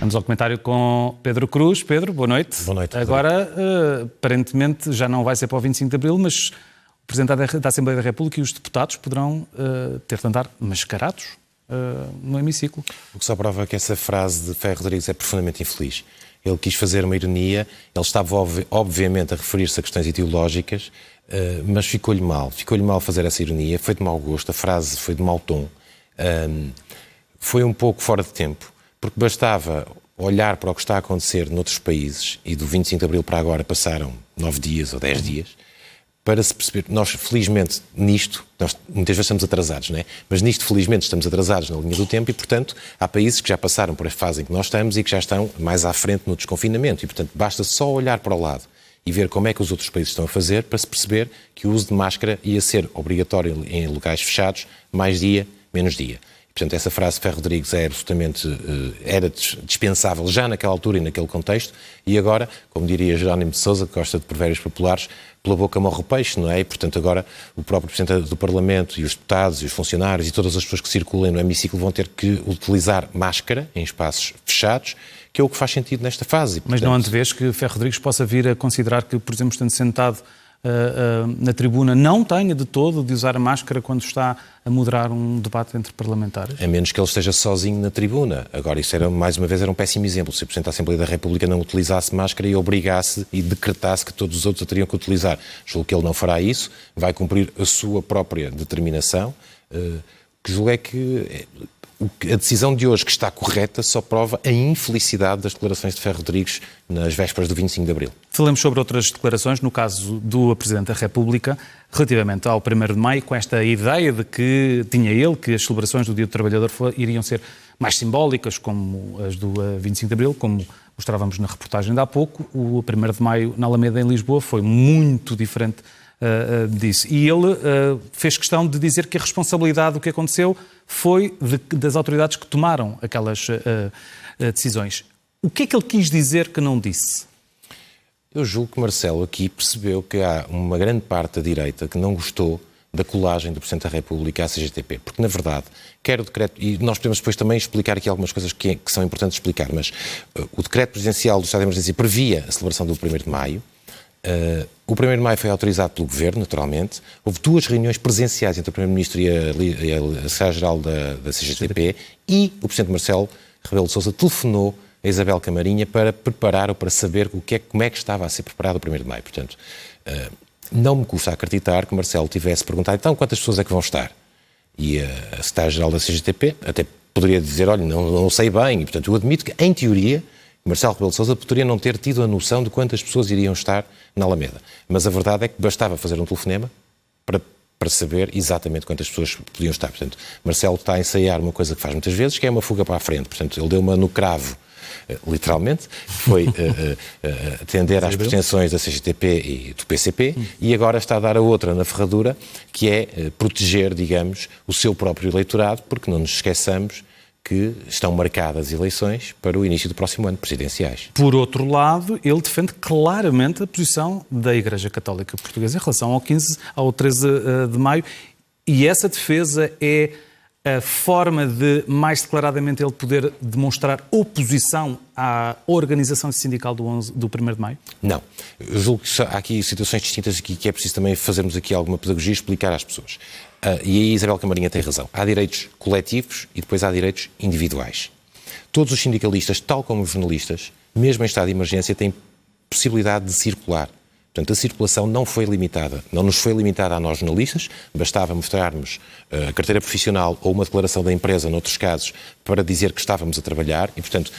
Vamos ao comentário com Pedro Cruz. Pedro, boa noite. Boa noite. Agora, aparentemente, já não vai ser para o 25 de Abril, mas o Presidente da Assembleia da República e os deputados poderão ter de andar mascarados no hemiciclo. O que só prova que essa frase de Ferro Rodrigues é profundamente infeliz. Ele quis fazer uma ironia, ele estava obviamente a referir-se a questões ideológicas, mas ficou-lhe mal. Ficou-lhe mal fazer essa ironia, foi de mau gosto, a frase foi de mau tom, foi um pouco fora de tempo. Porque bastava olhar para o que está a acontecer noutros países, e do 25 de Abril para agora passaram 9 dias ou 10 dias, para se perceber. Nós, felizmente, nisto, nós muitas vezes estamos atrasados, não é? Mas nisto, felizmente, estamos atrasados na linha do tempo e, portanto, há países que já passaram por a fase em que nós estamos e que já estão mais à frente no desconfinamento. E, portanto, basta só olhar para o lado e ver como é que os outros países estão a fazer para se perceber que o uso de máscara ia ser obrigatório em locais fechados, mais dia, menos dia. Portanto, essa frase de Ferro Rodrigues é absolutamente, era dispensável já naquela altura e naquele contexto, e agora, como diria Jerónimo de Sousa, que gosta de provérbios populares, pela boca morre o peixe, não é? E, portanto, agora o próprio Presidente do Parlamento e os deputados e os funcionários e todas as pessoas que circulam no hemiciclo vão ter que utilizar máscara em espaços fechados, que é o que faz sentido nesta fase. Mas não antevês que Ferro Rodrigues possa vir a considerar que, por exemplo, estando sentado na tribuna, não tenha de todo de usar a máscara quando está a moderar um debate entre parlamentares? A menos que ele esteja sozinho na tribuna. Agora, isso era, mais uma vez, era um péssimo exemplo. Se o Presidente da Assembleia da República não utilizasse máscara e obrigasse e decretasse que todos os outros a teriam que utilizar. Julgo que ele não fará isso, vai cumprir a sua própria determinação, que julgo é que a decisão de hoje, que está correta, só prova a infelicidade das declarações de Ferro Rodrigues nas vésperas do 25 de Abril. Falamos sobre outras declarações, no caso do Presidente da República, relativamente ao 1º de Maio, com esta ideia de que tinha ele que as celebrações do Dia do Trabalhador iriam ser mais simbólicas, como as do 25 de Abril, como mostrávamos na reportagem de há pouco. O 1º de Maio na Alameda, em Lisboa, foi muito diferente disso. E ele fez questão de dizer que a responsabilidade do que aconteceu foi das autoridades que tomaram aquelas decisões. O que é que ele quis dizer que não disse? Eu julgo que Marcelo aqui percebeu que há uma grande parte da direita que não gostou da colagem do Presidente da República à CGTP, porque, na verdade, quer o decreto, e nós podemos depois também explicar aqui algumas coisas que são importantes explicar, mas o decreto presidencial do Estado de Emergência previa a celebração do 1º de Maio, o 1º de Maio foi autorizado pelo Governo, naturalmente. Houve 2 reuniões presenciais entre o Primeiro-Ministro e a Secretária-Geral da CGTP e o Presidente Marcelo Rebelo de Sousa telefonou a Isabel Camarinha para preparar ou para saber como é que estava a ser preparado o 1º de Maio. Portanto, não me custa acreditar que Marcelo tivesse perguntado então quantas pessoas é que vão estar. E a Secretária-Geral da CGTP até poderia dizer, olha, não sei bem. E, portanto, eu admito que, em teoria, Marcelo Rebelo de Sousa poderia não ter tido a noção de quantas pessoas iriam estar na Alameda. Mas a verdade é que bastava fazer um telefonema para saber exatamente quantas pessoas podiam estar. Portanto, Marcelo está a ensaiar uma coisa que faz muitas vezes, que é uma fuga para a frente. Portanto, ele deu uma no cravo, literalmente, foi atender às pretensões da CGTP e do PCP, e agora está a dar a outra na ferradura, que é proteger, digamos, o seu próprio eleitorado, porque não nos esqueçamos que estão marcadas eleições para o início do próximo ano, presidenciais. Por outro lado, ele defende claramente a posição da Igreja Católica Portuguesa em relação ao 13 de Maio, e essa defesa é a forma de, mais declaradamente, ele poder demonstrar oposição à organização sindical do 1º de Maio? Não. Eu julgo que há aqui situações distintas aqui que é preciso também fazermos aqui alguma pedagogia e explicar às pessoas. E aí Isabel Camarinha tem razão. Há direitos coletivos e depois há direitos individuais. Todos os sindicalistas, tal como os jornalistas, mesmo em estado de emergência, têm possibilidade de circular. Portanto, a circulação não foi limitada. Não nos foi limitada a nós jornalistas, bastava mostrarmos a carteira profissional ou uma declaração da empresa, noutros casos, para dizer que estávamos a trabalhar e, portanto,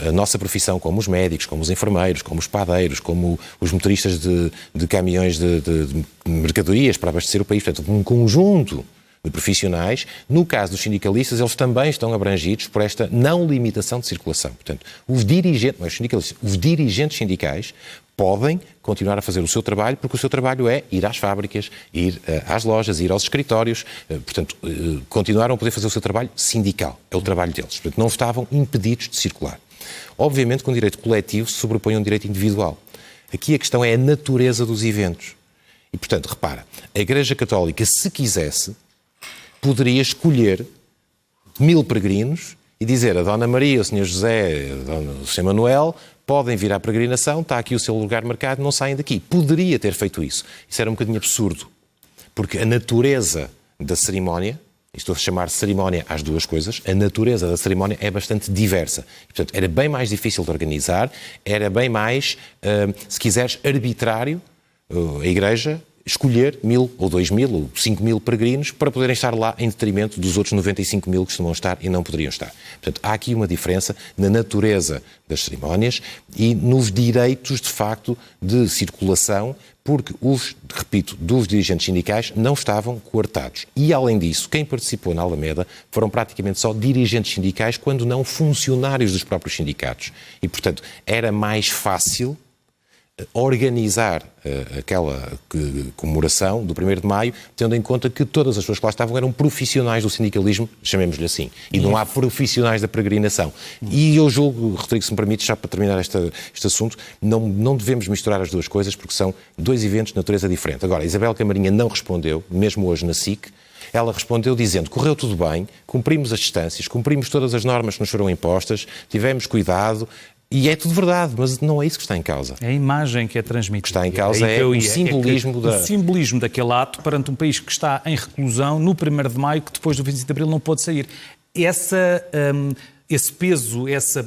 a nossa profissão, como os médicos, como os enfermeiros, como os padeiros, como os motoristas de caminhões de mercadorias para abastecer o país, portanto, um conjunto de profissionais, no caso dos sindicalistas, eles também estão abrangidos por esta não limitação de circulação. Portanto, os dirigentes sindicais podem continuar a fazer o seu trabalho, porque o seu trabalho é ir às fábricas, ir às lojas, ir aos escritórios, portanto, continuaram a poder fazer o seu trabalho sindical, é o trabalho deles. Portanto, não estavam impedidos de circular. Obviamente que um direito coletivo se sobrepõe a um direito individual. Aqui a questão é a natureza dos eventos. E, portanto, repara, a Igreja Católica, se quisesse, poderia escolher 1000 peregrinos e dizer a Dona Maria, o Sr. José, o Sr. Manuel, podem vir à peregrinação, está aqui o seu lugar marcado, não saem daqui. Poderia ter feito isso. Isso era um bocadinho absurdo, porque a natureza da cerimónia, estou a chamar cerimónia às duas coisas, a natureza da cerimónia é bastante diversa. Portanto, era bem mais difícil de organizar, era bem mais, se quiseres, arbitrário, a Igreja escolher 1.000 ou 2.000 ou 5.000 peregrinos para poderem estar lá em detrimento dos outros 95.000 que costumam estar e não poderiam estar. Portanto, há aqui uma diferença na natureza das cerimónias e nos direitos, de facto, de circulação, porque repito, dos dirigentes sindicais não estavam coartados. E, além disso, quem participou na Alameda foram praticamente só dirigentes sindicais, quando não funcionários dos próprios sindicatos. E, portanto, era mais fácil organizar aquela comemoração do 1º de Maio, tendo em conta que todas as pessoas que lá estavam eram profissionais do sindicalismo, chamemos-lhe assim, e não há profissionais da peregrinação. E eu julgo, Rodrigo, se me permite, já para terminar este assunto, não devemos misturar as duas coisas, porque são dois eventos de natureza diferente. Agora, Isabel Camarinha não respondeu, mesmo hoje na SIC. Ela respondeu dizendo: correu tudo bem, cumprimos as distâncias, cumprimos todas as normas que nos foram impostas, tivemos cuidado. E é tudo verdade, mas não é isso que está em causa. É a imagem que é transmitida. O que está em causa é o simbolismo o simbolismo daquele ato perante um país que está em reclusão no 1º de Maio, que depois do 25 de Abril não pôde sair. Esse peso, essa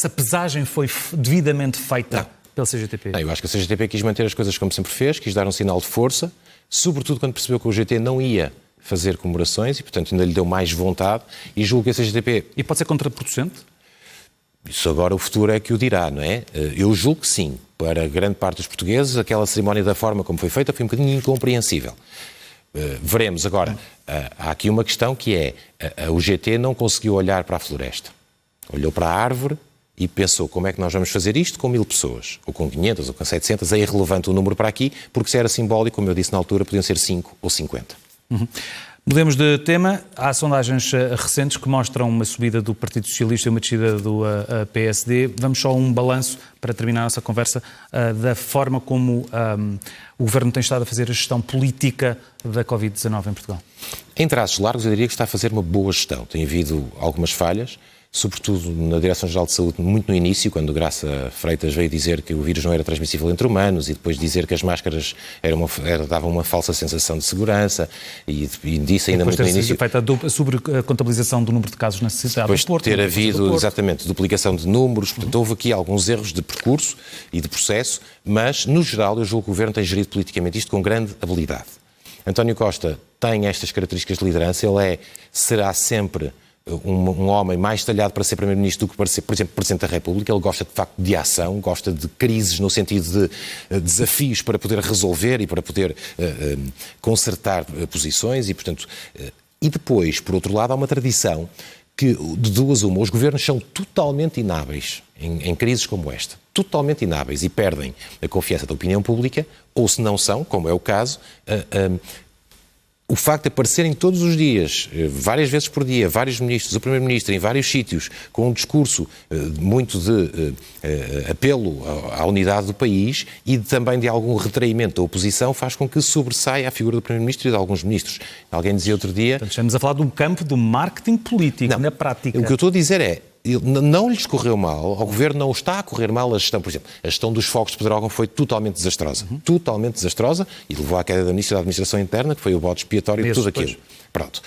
pesagem foi devidamente feita pela CGTP? Não, eu acho que a CGTP quis manter as coisas como sempre fez, quis dar um sinal de força, sobretudo quando percebeu que o GT não ia fazer comemorações e, portanto, ainda lhe deu mais vontade, e julgo que a CGTP... E pode ser contraproducente? Isso agora o futuro é que o dirá, não é? Eu julgo que sim. Para grande parte dos portugueses, aquela cerimónia da forma como foi feita foi um bocadinho incompreensível. Veremos. Agora, há aqui uma questão que é, a UGT não conseguiu olhar para a floresta. Olhou para a árvore e pensou: como é que nós vamos fazer isto com 1.000 pessoas? Ou com 500, ou com 700, é irrelevante o número para aqui, porque se era simbólico, como eu disse na altura, podiam ser 5 ou 50. Mudemos de tema. Há sondagens recentes que mostram uma subida do Partido Socialista e uma descida do PSD. Vamos só a um balanço, para terminar a nossa conversa, da forma como o Governo tem estado a fazer a gestão política da Covid-19 em Portugal. Em traços largos, eu diria que está a fazer uma boa gestão. Tem havido algumas falhas, sobretudo na Direção-Geral de Saúde, muito no início, quando Graça Freitas veio dizer que o vírus não era transmissível entre humanos e depois dizer que as máscaras davam uma falsa sensação de segurança e disse ainda muito no início... Feita sobre a contabilização do número de casos na cidade depois do Porto. Depois de ter havido, exatamente, duplicação de números, portanto, houve aqui alguns erros de percurso e de processo, mas, no geral, eu julgo que o Governo tem gerido politicamente isto com grande habilidade. António Costa tem estas características de liderança, ele será sempre um homem mais talhado para ser Primeiro-Ministro do que para ser, por exemplo, Presidente da República. Ele gosta, de facto, de ação, gosta de crises no sentido de desafios para poder resolver e para poder consertar posições e, portanto... E depois, por outro lado, há uma tradição que, de duas uma, os governos são totalmente inábeis em crises como esta. Totalmente inábeis e perdem a confiança da opinião pública, ou se não são, como é o caso... O facto de aparecerem todos os dias, várias vezes por dia, vários ministros, o Primeiro-Ministro, em vários sítios, com um discurso muito de apelo à unidade do país e também de algum retraimento da oposição, faz com que sobressaia a figura do Primeiro-Ministro e de alguns ministros. Alguém dizia outro dia... Portanto, estamos a falar de um campo do marketing político, na prática. O que eu estou a dizer é, não lhes correu mal, ao Governo não está a correr mal a gestão. Por exemplo, a gestão dos fogos de Pedrógão foi totalmente desastrosa. Totalmente desastrosa e levou à queda da Ministra da Administração Interna, que foi o bode expiatório de tudo aquilo. Pronto.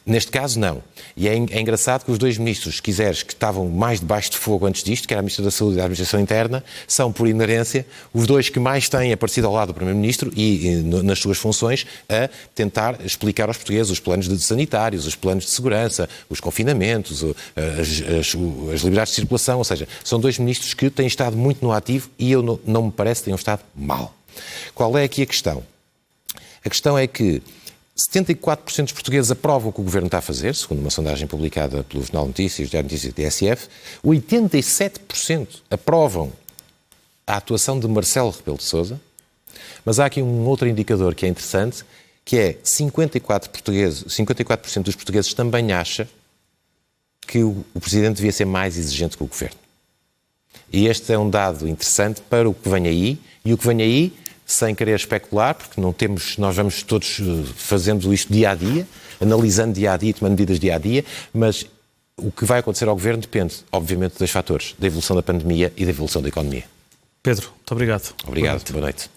Neste caso, não. E é engraçado que os dois ministros, que estavam mais debaixo de fogo antes disto, que era a Ministra da Saúde e da Administração Interna, são, por inerência, os dois que mais têm aparecido ao lado do Primeiro-Ministro e nas suas funções a tentar explicar aos portugueses os planos sanitários, os planos de segurança, os confinamentos, as liberdades de circulação. Ou seja, são dois ministros que têm estado muito no ativo e não me parece que tenham estado mal. Qual é aqui a questão? A questão é que 74% dos portugueses aprovam o que o Governo está a fazer, segundo uma sondagem publicada pelo Jornal de Notícias, Diário de Notícias e TSF. 87% aprovam a atuação de Marcelo Rebelo de Sousa. Mas há aqui um outro indicador que é interessante, que é 54% dos portugueses também acham que o Presidente devia ser mais exigente que o Governo. E este é um dado interessante para o que vem aí, e o que vem aí sem querer especular, porque não temos, nós vamos todos fazendo isto dia a dia, analisando dia a dia, tomando medidas dia a dia, mas o que vai acontecer ao Governo depende, obviamente, dos fatores, da evolução da pandemia e da evolução da economia. Pedro, muito obrigado. Obrigado, boa noite.